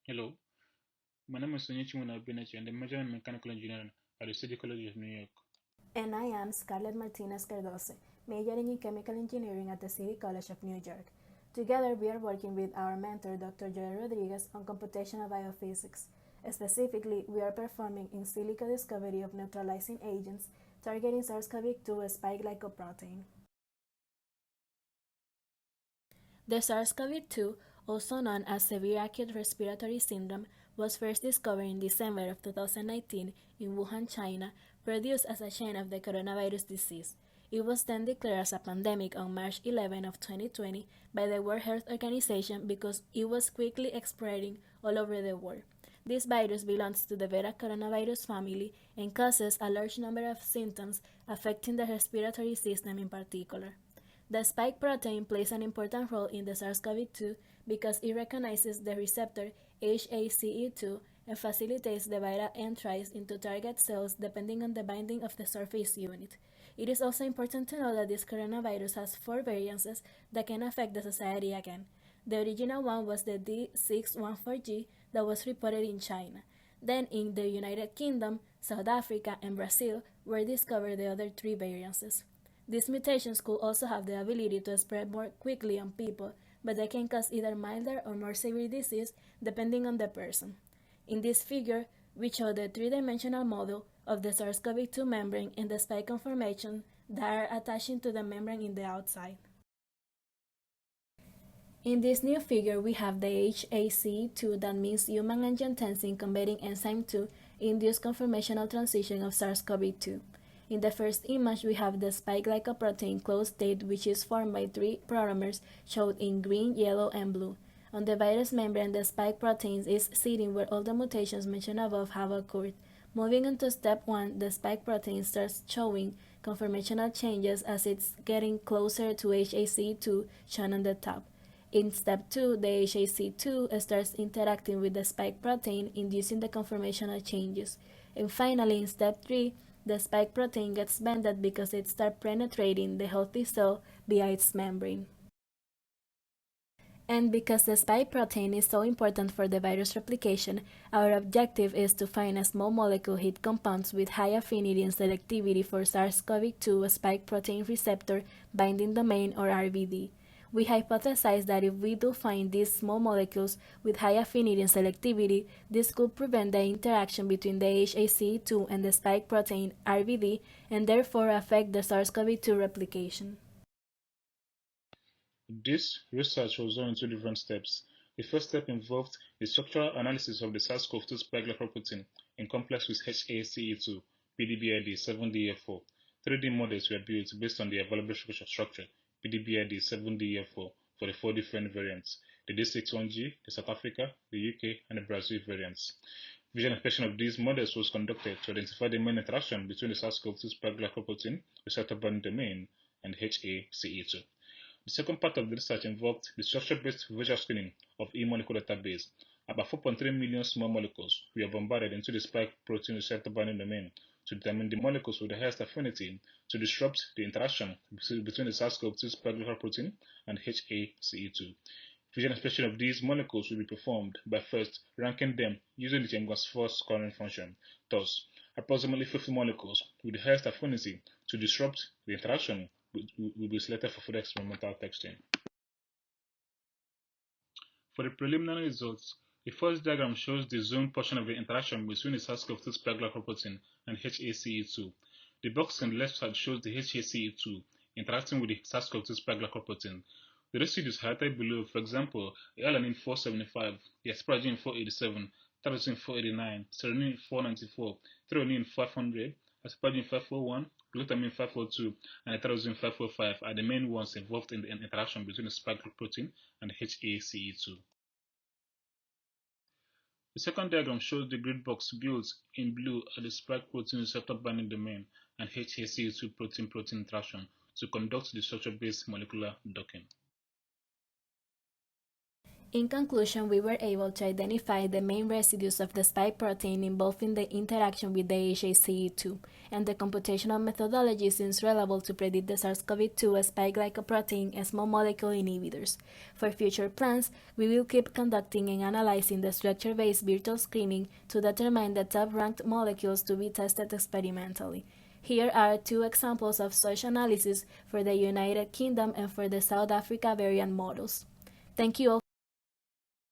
Hello, my name is Onyinyechi Obineche and I'm majoring in mechanical engineering at the City College of New York. And I am Scarlet Martínez Cardoze, majoring in chemical engineering at the City College of New York. Together, we are working with our mentor, Dr. Yoel Rodríguez, on computational biophysics. Specifically, we are performing in silico discovery of neutralizing agents targeting SARS-CoV-2 spike glycoprotein. The SARS-CoV-2, also known as severe acute respiratory syndrome, was first discovered in December of 2019 in Wuhan, China, produced as a chain of the coronavirus disease. It was then declared as a pandemic on March 11 of 2020 by the World Health Organization because it was quickly spreading all over the world. This virus belongs to the beta coronavirus family and causes a large number of symptoms affecting the respiratory system in particular. The spike protein plays an important role in the SARS-CoV-2 because it recognizes the receptor HACE2 and facilitates the viral entries into target cells depending on the binding of the surface unit. It is also important to know that this coronavirus has 4 variants that can affect the society again. The original one was the D614G that was reported in China. Then in the United Kingdom, South Africa, and Brazil were discovered the other 3 variants. These mutations could also have the ability to spread more quickly on people, but they can cause either milder or more severe disease depending on the person. In this figure, we show the three-dimensional model of the SARS-CoV-2 membrane and the spike conformation that are attaching to the membrane in the outside. In this new figure, we have the HACE2 that means human angiotensin converting enzyme 2 induced conformational transition of SARS-CoV-2. In the first image, we have the spike glycoprotein closed state, which is formed by 3 promers shown in green, yellow, and blue. On the virus membrane, the spike protein is sitting where all the mutations mentioned above have occurred. Moving on to step 1, the spike protein starts showing conformational changes as it's getting closer to HACE2 shown on the top. In step 2, the HAC2 starts interacting with the spike protein, inducing the conformational changes. And finally, in step 3, the spike protein gets bended because it starts penetrating the healthy cell via its membrane. And because the spike protein is so important for the virus replication, our objective is to find a small molecule hit compounds with high affinity and selectivity for SARS-CoV-2 spike protein receptor binding domain or RBD. We hypothesize that if we do find these small molecules with high affinity and selectivity, this could prevent the interaction between the HAC2 and the spike protein RBD and therefore affect the SARS-CoV-2 replication. This research was done in 2 different steps. The first step involved the structural analysis of the SARS-CoV-2 spike glycoprotein in complex with HACE2, PDB-ID 7DF4. 3D models were built based on the available structure, PDB-ID 7DF4, for the 4 different variants, the D61G, the South Africa, the UK, and the Brazil variants. Visual inspection of these models was conducted to identify the main interaction between the SARS-CoV-2 spike glycoprotein receptor binding domain and HACE2. The second part of the research involved the structure-based visual screening of e-molecule database. About 4.3 million small molecules were bombarded into the spike protein receptor binding domain to determine the molecules with the highest affinity to disrupt the interaction between the SARS-CoV-2 spike glycoprotein and HACE2. Visual inspection of these molecules will be performed by first ranking them using the Chemgans-4 scoring function. Thus, approximately 50 molecules with the highest affinity to disrupt the interaction will be selected for further experimental testing. For the preliminary results, the first diagram shows the zoned portion of the interaction between the SARS-CoV-2 spike glycoprotein and HACE2. The box on the left side shows the HACE2 interacting with the SARS-CoV-2 spike glycoprotein. The residues highlighted below, for example, the alanine 475, the asparagine 487, tyrosine 489, serine 494, threonine 500, asparagine 541, glutamine 542, and tyrosine 545 are the main ones involved in the interaction between the spike protein and HACE2. The second diagram shows the grid box built in blue at the spike protein receptor binding domain and HACE2 protein-protein interaction to conduct the structure-based molecular docking. In conclusion, we were able to identify the main residues of the spike protein involved in the interaction with the HACE2, and the computational methodology seems reliable to predict the SARS-CoV-2 spike glycoprotein small molecule inhibitors. For future plans, we will keep conducting and analyzing the structure-based virtual screening to determine the top-ranked molecules to be tested experimentally. Here are two examples of such analysis for the United Kingdom and for the South Africa variant models. Thank you all.